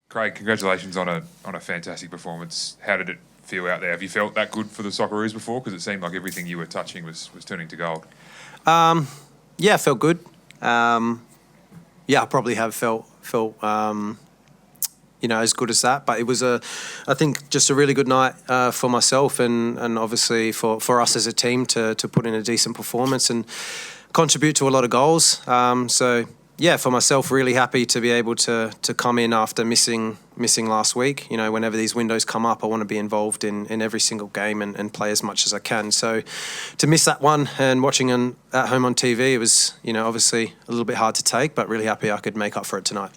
Craig, congratulations on a fantastic performance. How did it feel out there? Have you felt that good for the Socceroos before? Because it seemed like everything you were touching was turning to gold. Yeah, it felt good. I probably have felt as good as that. But it was I think just a really good night for myself and obviously for us as a team to put in a decent performance and contribute to a lot of goals. For myself, really happy to be able to come in after missing last week. Whenever these windows come up, I want to be involved in every single game and play as much as I can. So to miss that one and watching at home on TV, it was, obviously a little bit hard to take, but really happy I could make up for it tonight.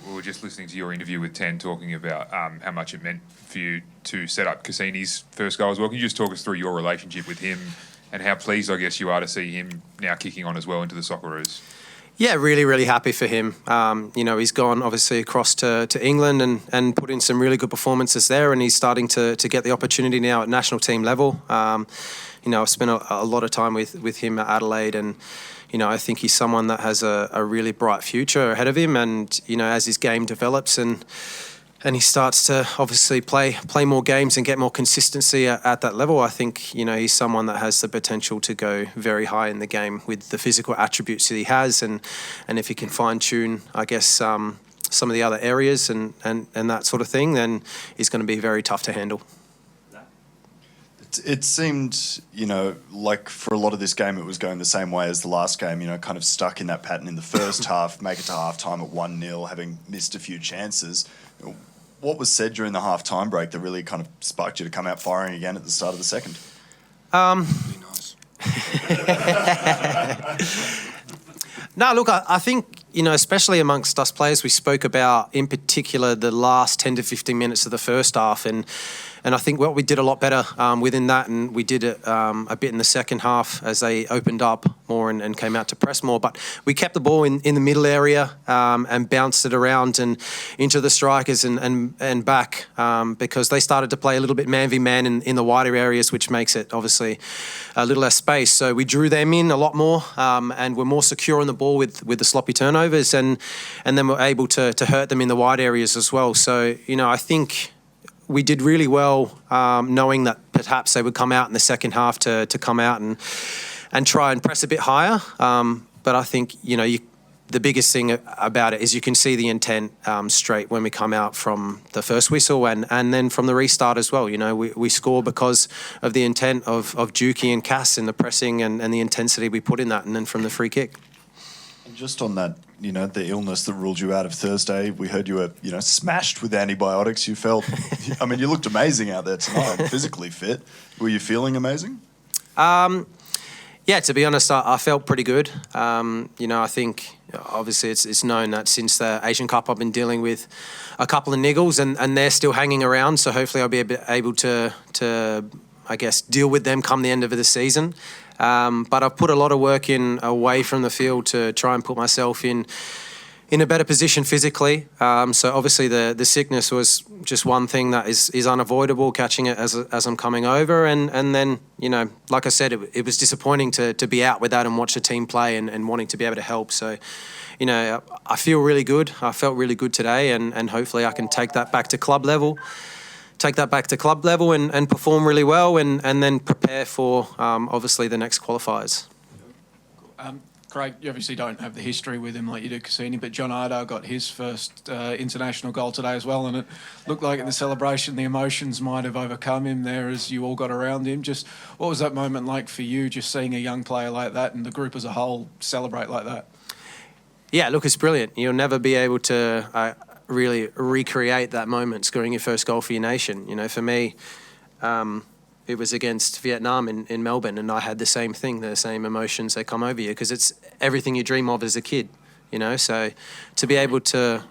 We were just listening to your interview with Ten talking about how much it meant for you to set up Cassini's first goal as well. Can you just talk us through your relationship with him and how pleased, I guess, you are to see him now kicking on as well into the Socceroos? Yeah, really, really happy for him. He's gone obviously across to England and put in some really good performances there, and he's starting to get the opportunity now at national team level. I've spent a lot of time with him at Adelaide, and I think he's someone that has a really bright future ahead of him. And as his game develops and he starts to obviously play more games and get more consistency at that level, I think, he's someone that has the potential to go very high in the game with the physical attributes that he has. And if he can fine-tune, I guess, some of the other areas and that sort of thing, then he's going to be very tough to handle. It seemed, like for a lot of this game, it was going the same way as the last game, kind of stuck in that pattern in the first half, make it to half-time at 1-0, having missed a few chances. What was said during the half-time break that really kind of sparked you to come out firing again at the start of the second? Be nice. No, look, I think, especially amongst us players, we spoke about, in particular, the last 10 to 15 minutes of the first half. And I think we did a lot better within that, and we did it a bit in the second half as they opened up more and came out to press more. But we kept the ball in the middle area and bounced it around and into the strikers and back because they started to play a little bit man v man in the wider areas, which makes it obviously a little less space. So we drew them in a lot more and were more secure on the ball with the sloppy turnovers, and then we're able to hurt them in the wide areas as well. So, I think we did really well knowing that perhaps they would come out in the second half to come out and try and press a bit higher. But I think, the biggest thing about it is you can see the intent straight when we come out from the first whistle and then from the restart as well. We score because of the intent of Dukey and Cass in the pressing and the intensity we put in that, and then from the free kick. And just on that, the illness that ruled you out of Thursday, we heard you were, smashed with antibiotics. You felt, you looked amazing out there tonight, physically fit. Were you feeling amazing? Yeah, to be honest, I felt pretty good. I think obviously it's known that since the Asian Cup I've been dealing with a couple of niggles and they're still hanging around. So hopefully I'll be able to I guess, deal with them come the end of the season. But I've put a lot of work in away from the field to try and put myself in a better position physically. So obviously the sickness was just one thing that is unavoidable, catching it as I'm coming over. And then, like I said, it was disappointing to be out with that and watch the team play and wanting to be able to help. So, I feel really good. I felt really good today, and hopefully I can take that back to club level. And perform really well and then prepare for, obviously, the next qualifiers. Craig, you obviously don't have the history with him like you do Cassini, but John Ardale got his first international goal today as well, and it looked like in the celebration the emotions might have overcome him there as you all got around him. Just what was that moment like for you, just seeing a young player like that and the group as a whole celebrate like that? Yeah, look, it's brilliant. You'll never be able to really recreate that moment, scoring your first goal for your nation. For me, it was against Vietnam in Melbourne, and I had the same thing, the same emotions that come over you, because it's everything you dream of as a kid, So to be able to,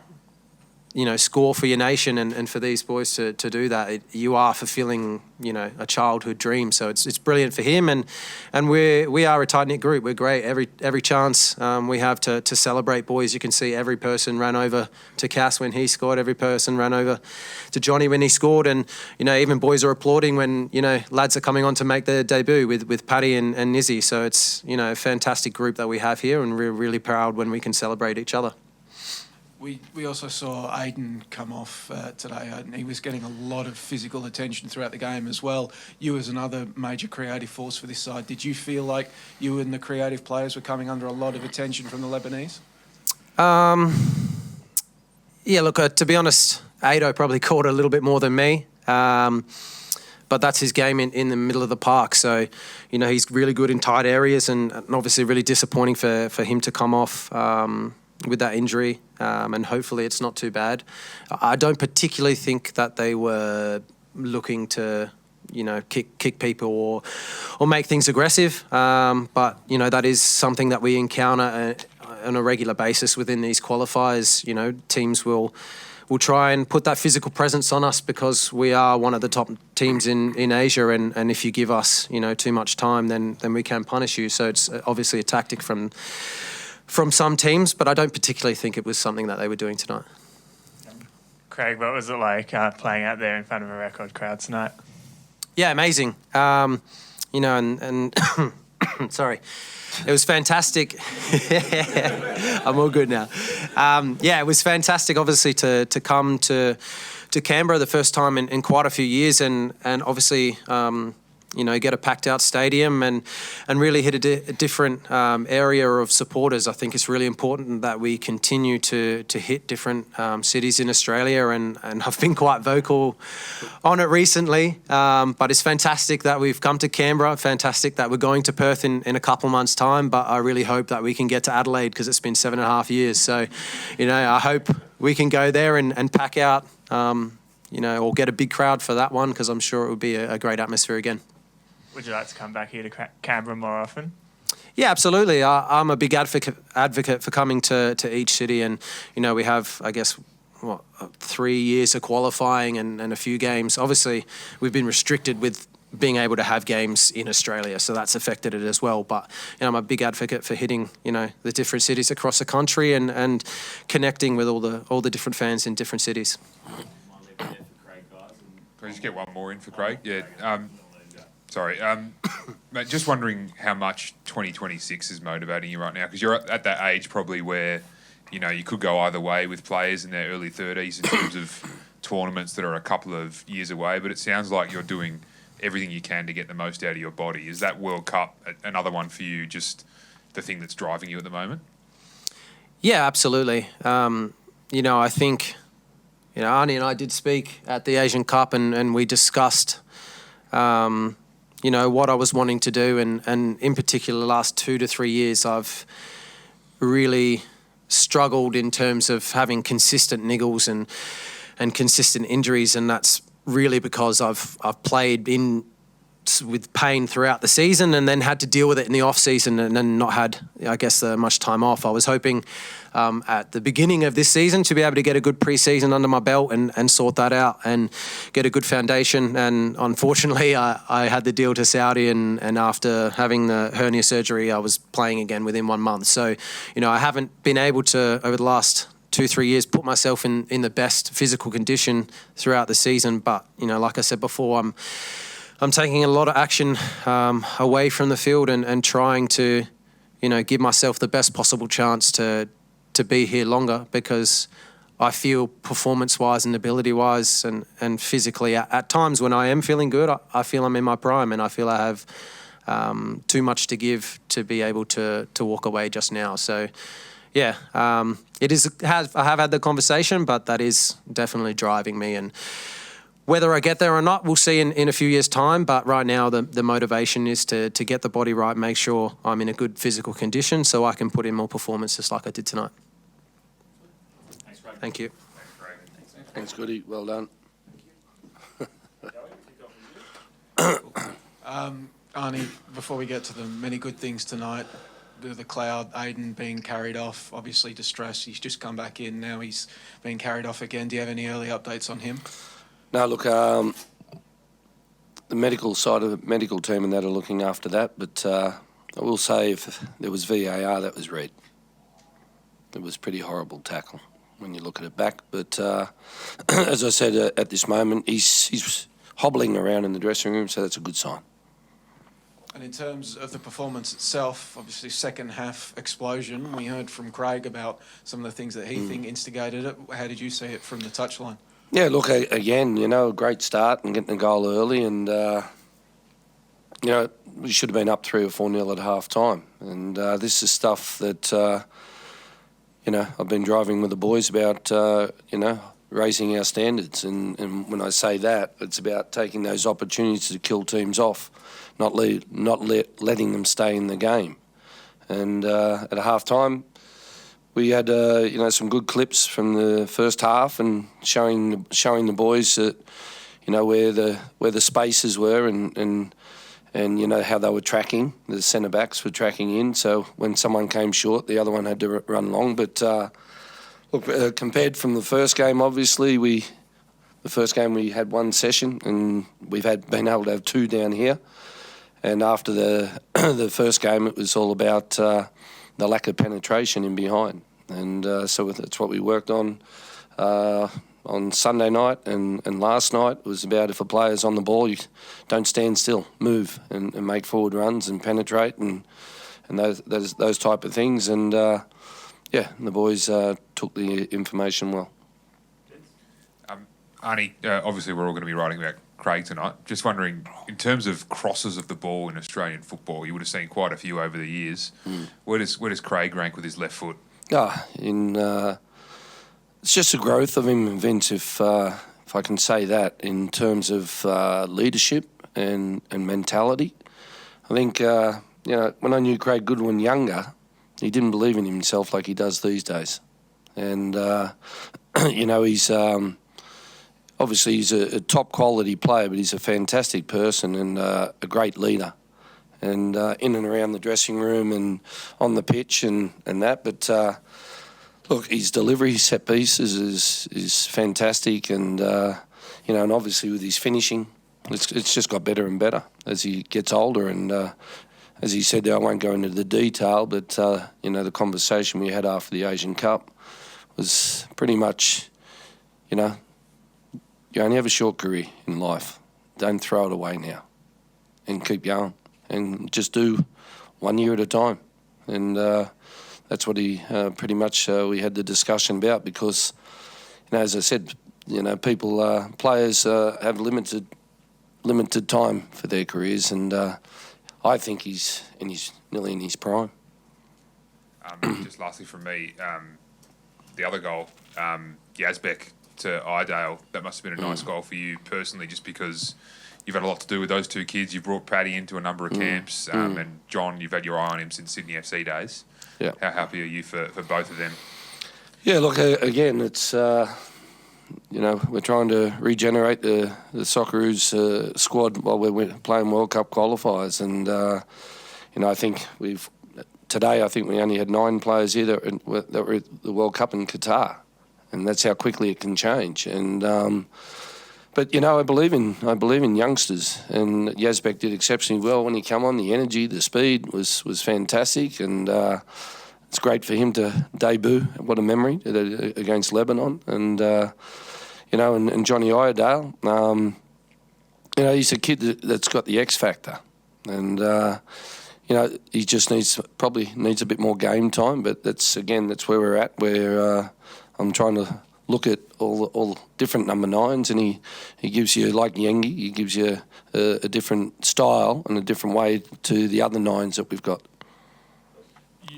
score for your nation and for these boys to do that, you are fulfilling, a childhood dream. So it's brilliant for him, and we are a tight-knit group. We're great. Every chance we have to celebrate boys, you can see every person ran over to Cass when he scored, every person ran over to Johnny when he scored, and, even boys are applauding when, lads are coming on to make their debut with Paddy and Nizzy. So it's, a fantastic group that we have here, and we're really proud when we can celebrate each other. We also saw Aiden come off today, and he was getting a lot of physical attention throughout the game as well. You as another major creative force for this side, did you feel like you and the creative players were coming under a lot of attention from the Lebanese? Yeah, look, to be honest, Ado probably caught a little bit more than me. But that's his game in the middle of the park. So, he's really good in tight areas and obviously really disappointing for him to come off with that injury. And hopefully it's not too bad. I don't particularly think that they were looking to, kick people or make things aggressive. But, that is something that we encounter on a regular basis within these qualifiers. Teams will try and put that physical presence on us because we are one of the top teams in Asia, and if you give us too much time, then we can punish you. So it's obviously a tactic from some teams, but I don't particularly think it was something that they were doing tonight. Craig, what was it like playing out there in front of a record crowd tonight? Yeah, amazing. And sorry. It was fantastic. I'm all good now. It was fantastic, obviously, to come to Canberra the first time in quite a few years, and obviously, get a packed out stadium and really hit a different area of supporters. I think it's really important that we continue to hit different cities in Australia, and I've been quite vocal on it recently. But it's fantastic that we've come to Canberra, fantastic that we're going to Perth in a couple months' time, but I really hope that we can get to Adelaide because it's been 7.5 years. So, I hope we can go there and pack out, or get a big crowd for that one because I'm sure it would be a great atmosphere again. Would you like to come back here to Canberra more often? Yeah, absolutely. I'm a big advocate for coming to each city, and we have, I guess, 3 years of qualifying and a few games. Obviously, we've been restricted with being able to have games in Australia, so that's affected it as well. But I'm a big advocate for hitting the different cities across the country and connecting with all the different fans in different cities. Can I just get one more in for Craig? Yeah. Sorry, mate, just wondering how much 2026 is motivating you right now, because you're at that age probably where, you could go either way with players in their early 30s in terms of tournaments that are a couple of years away, but it sounds like you're doing everything you can to get the most out of your body. Is that World Cup another one for you, just the thing that's driving you at the moment? Yeah, absolutely. I think, Arnie and I did speak at the Asian Cup and we discussed what I was wanting to do. And in particular, the last 2 to 3 years, I've really struggled in terms of having consistent niggles and consistent injuries. And that's really because I've played with pain throughout the season and then had to deal with it in the off season and then not had, I guess, much time off. I was hoping at the beginning of this season to be able to get a good pre-season under my belt and sort that out and get a good foundation. And unfortunately, I had the deal to Saudi and after having the hernia surgery, I was playing again within 1 month. So, I haven't been able to, over the last 2-3 years, put myself in the best physical condition throughout the season. But, like I said before, I'm taking a lot of action away from the field and trying to, give myself the best possible chance to be here longer, because I feel performance-wise and ability-wise and physically at times when I am feeling good, I feel I'm in my prime and I feel I have too much to give to be able to walk away just now. So, yeah, I have had the conversation, but that is definitely driving me. And whether I get there or not, we'll see in a few years' time. But right now, the motivation is to get the body right, make sure I'm in a good physical condition so I can put in more performance just like I did tonight. Thanks, Craig. Thank you. Thanks, Goody. Well done. Arnie, before we get to the many good things tonight, the cloud, Aiden being carried off, obviously distressed. He's just come back in. Now he's being carried off again. Do you have any early updates on him? No, look, the medical side of the medical team and that are looking after that, but I will say if there was VAR, that was red. It was a pretty horrible tackle when you look at it back. But as I said, at this moment, he's hobbling around in the dressing room, so that's a good sign. And in terms of the performance itself, obviously second half explosion. We heard from Craig about some of the things that he think instigated it. How did you see it from the touchline? Yeah, look, again, a great start and getting a goal early, and we should have been up 3 or 4-0 at half time. And this is stuff that I've been driving with the boys about. Raising our standards, and when I say that, it's about taking those opportunities to kill teams off, not letting them stay in the game. And at a half time, we had some good clips from the first half and showing the boys that where the spaces were and how they were tracking. The centre backs were tracking in, so when someone came short, the other one had to run long. But look, compared from the first game, obviously the first game we had one session, and we've been able to have 2 down here. And after the first game, it was all about the lack of penetration in behind, and so that's what we worked on Sunday night and last night. It was about, if a player's on the ball, you don't stand still, move and make forward runs and penetrate and those type of things. And the boys took the information well. Arnie, obviously we're all going to be writing about Craig tonight. Just wondering, in terms of crosses of the ball in Australian football, you would have seen quite a few over the years. Where does Craig rank with his left foot? It's just the growth of him, Vince, if I can say that, in terms of leadership and mentality. I think, when I knew Craig Goodwin younger, he didn't believe in himself like he does these days. And, he's... obviously, he's a top quality player, but he's a fantastic person and a great leader. And in and around the dressing room and on the pitch and that. But look, his delivery, his set pieces is fantastic, and and obviously with his finishing, it's just got better and better as he gets older. And as he said, I won't go into the detail, but the conversation we had after the Asian Cup was pretty much, you only have a short career in life. Don't throw it away now, and keep going, and just do 1 year at a time. And that's what he pretty much we had the discussion about, because, as I said, players have limited time for their careers, and I think he's nearly in his prime. Just lastly from me, the other goal, Yazbek to Iredale, that must have been a nice goal for you personally, just because you've had a lot to do with those 2 kids. You've brought Paddy into a number of camps, and John, you've had your eye on him since Sydney FC days. Yeah. How happy are you for both of them? Yeah, look, again, it's, we're trying to regenerate the Socceroos squad while we're playing World Cup qualifiers. And, I think today we only had 9 players here that were at the World Cup in Qatar. And that's how quickly it can change. And but I believe in youngsters, and Yazbek did exceptionally well when he came on. The energy, the speed was fantastic, and it's great for him to debut. What a memory against Lebanon, and and Johnny Iredale. He's a kid that's got the X factor, and he just needs a bit more game time. But that's where we're at. Where I'm trying to look at all different number 9s, and he gives you, like Yengi, he gives you a different style and a different way to the other 9s that we've got.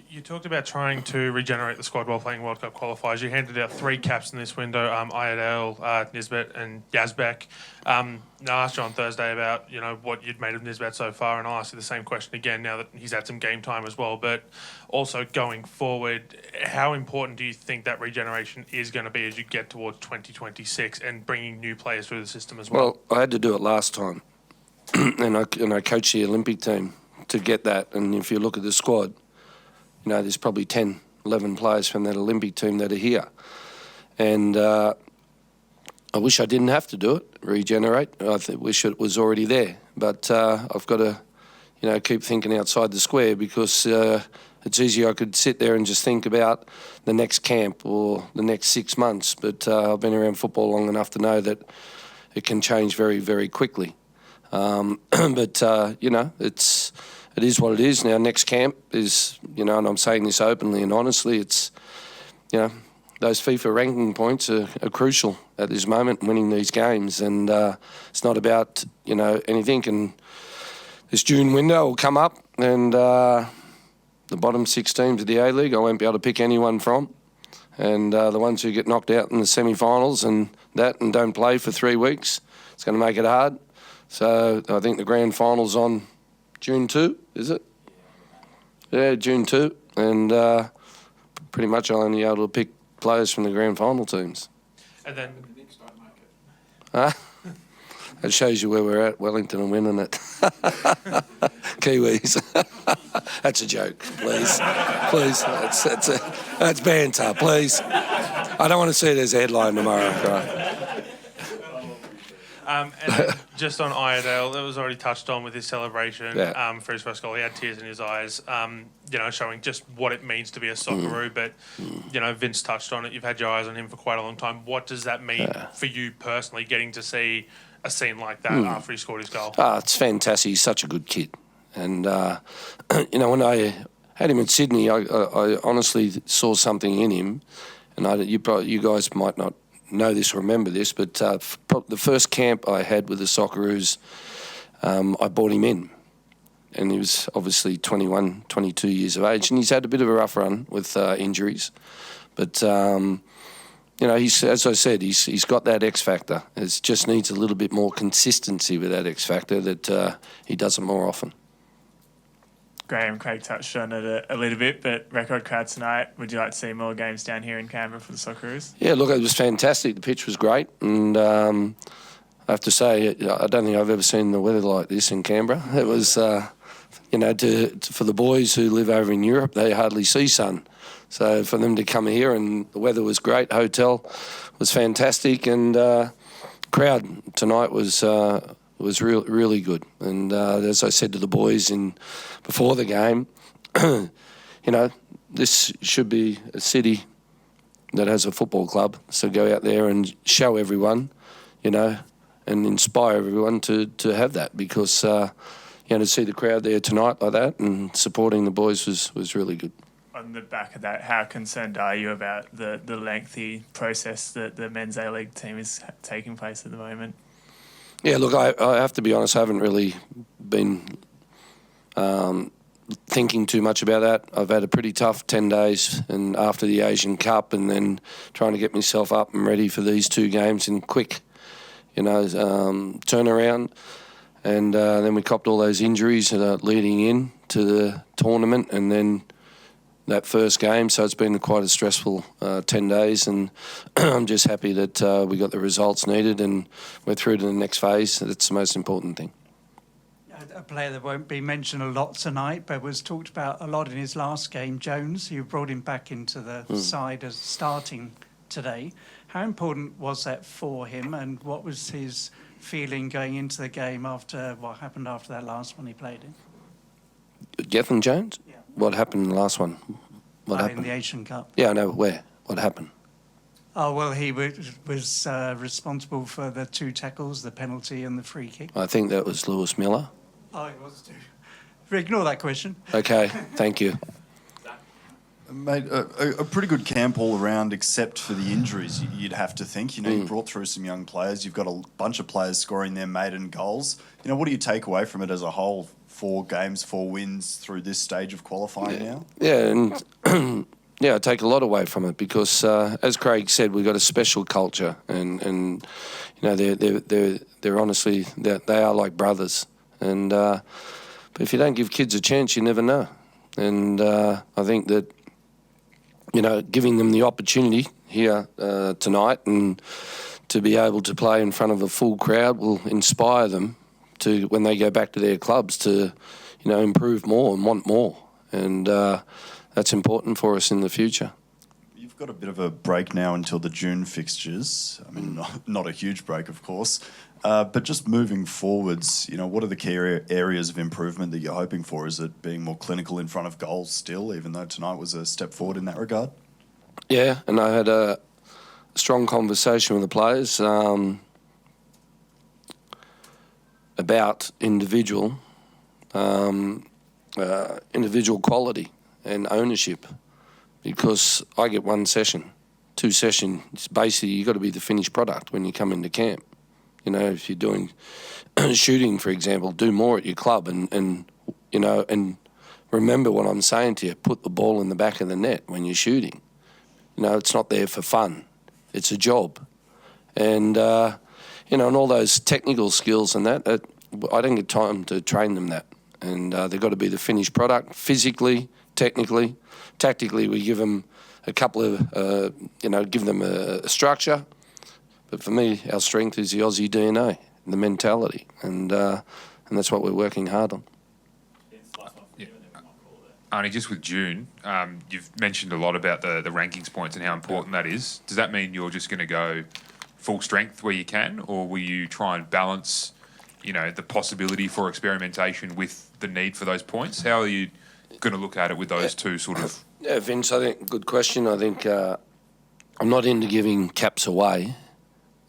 You talked about trying to regenerate the squad while playing World Cup qualifiers. You handed out 3 caps in this window, Iredale, Nisbet and Yazbek. I asked you on Thursday about, what you'd made of Nisbet so far, and I'll ask you the same question again now that he's had some game time as well. But also going forward, how important do you think that regeneration is going to be as you get towards 2026 and bringing new players through the system as well? Well, I had to do it last time, and I coached the Olympic team to get that. And if you look at the squad, there's probably 10, 11 players from that Olympic team that are here. And I wish I didn't have to do it, regenerate. I wish it was already there. But I've got to, keep thinking outside the square, because it's easy. I could sit there and just think about the next camp or the next 6 months. But I've been around football long enough to know that it can change very, very quickly. But it is what it is. Now, next camp is, and I'm saying this openly and honestly, it's, those FIFA ranking points are crucial at this moment, winning these games. And it's not about, anything. And this June window will come up and the bottom 6 teams of the A-League, I won't be able to pick anyone from. And the ones who get knocked out in the semi-finals and don't play for 3 weeks, it's going to make it hard. So I think the grand final's on June 2, is it? Yeah, June 2. And pretty much I'll only be able to pick players from the grand final teams. And then That shows you where we're at, Wellington and winning it. Kiwis. That's a joke, please. Please, that's banter, please. I don't want to see it as a headline tomorrow, right? And then just on Iredale, it was already touched on with his celebration for his first goal. He had tears in his eyes, showing just what it means to be a Socceroo. But, Vince touched on it. You've had your eyes on him for quite a long time. What does that mean for you personally, getting to see a scene like that after he scored his goal? It's fantastic. He's such a good kid. And, when I had him in Sydney, I honestly saw something in him. And you guys might not know this or remember this, but the first camp I had with the Socceroos, I brought him in. And he was obviously 21, 22 years of age. And he's had a bit of a rough run with injuries. But, he's, as I said, he's got that X factor. It just needs a little bit more consistency with that X factor that he does it more often. Graham, Craig touched on it a little bit, but record crowd tonight. Would you like to see more games down here in Canberra for the Socceroos? Yeah, look, it was fantastic. The pitch was great. And I have to say, I don't think I've ever seen the weather like this in Canberra. It was, for the boys who live over in Europe, they hardly see sun. So for them to come here, and the weather was great, hotel was fantastic, and crowd tonight was really good. And as I said to the boys before the game, this should be a city that has a football club. So go out there and show everyone, and inspire everyone to have that, because to see the crowd there tonight like that and supporting the boys was really good. On the back of that, how concerned are you about the lengthy process that the men's A-League team is taking place at the moment? Yeah, look, I have to be honest, I haven't really been thinking too much about that. I've had a pretty tough 10 days and after the Asian Cup, and then trying to get myself up and ready for these 2 games in quick, turnaround. And then we copped all those injuries leading in to the tournament, and then that first game. So it's been quite a stressful 10 days, and I'm just happy that we got the results needed and we're through to the next phase. That's the most important thing. A player that won't be mentioned a lot tonight, but was talked about a lot in his last game, Jones. You brought him back into the side as starting today. How important was that for him, and what was his feeling going into the game after what happened after that last one he played in? Gethin Jones? Yeah. What happened in the last one? What happened? In the Asian Cup. Yeah, I know. Where? What happened? Oh, well, he was responsible for the 2 tackles, the penalty and the free kick. I think that was Lewis Miller. Oh, it was too. Ignore that question. Okay, thank you. Mate, a pretty good camp all around, except for the injuries, you'd have to think. You brought through some young players. You've got a bunch of players scoring their maiden goals. What do you take away from it as a whole? 4 games, 4 wins through this stage of qualifying now? Yeah, and I take a lot away from it because, as Craig said, we've got a special culture, and they're honestly, they are like brothers. And but if you don't give kids a chance, you never know. And I think that, giving them the opportunity here tonight and to be able to play in front of a full crowd will inspire them to, when they go back to their clubs, to, improve more and want more. And that's important for us in the future. You've got a bit of a break now until the June fixtures. I mean, not a huge break, of course. But just moving forwards, what are the key areas of improvement that you're hoping for? Is it being more clinical in front of goals still, even though tonight was a step forward in that regard? Yeah, and I had a strong conversation with the players. about individual quality and ownership, because I get one session, 2 sessions. Basically, you've got to be the finished product when you come into camp. You know, if you're doing shooting, for example, do more at your club and remember what I'm saying to you, put the ball in the back of the net when you're shooting. You know, it's not there for fun. It's a job. And, and all those technical skills and that, I don't get time to train them that. And they've got to be the finished product, physically, technically. Tactically, we give them a couple of, give them a structure. But for me, our strength is the Aussie DNA, the mentality. And that's what we're working hard on. Arnie, just with June, you've mentioned a lot about the rankings points and how important that is. Does that mean you're just going to go full strength where you can, or will you try and balance, the possibility for experimentation with the need for those points? How are you going to look at it with those two sort of... Yeah, Vince, I think, good question. I think I'm not into giving caps away.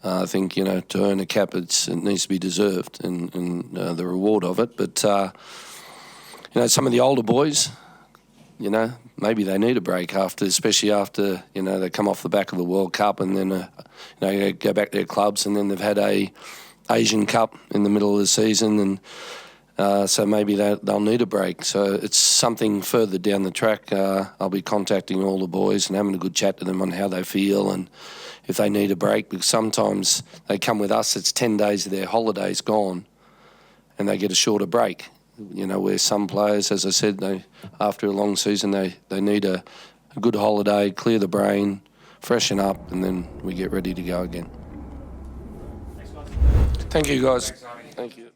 I think, to earn a cap, it needs to be deserved and the reward of it. But, some of the older boys... maybe they need a break especially after, they come off the back of the World Cup and then, go back to their clubs, and then they've had a Asian Cup in the middle of the season, and so maybe they'll need a break. So it's something further down the track. I'll be contacting all the boys and having a good chat to them on how they feel and if they need a break, because sometimes they come with us, it's 10 days of their holidays gone and they get a shorter break. Where some players, as I said, after a long season, they need a good holiday, clear the brain, freshen up, and then we get ready to go again. Thank you, guys. Thank you.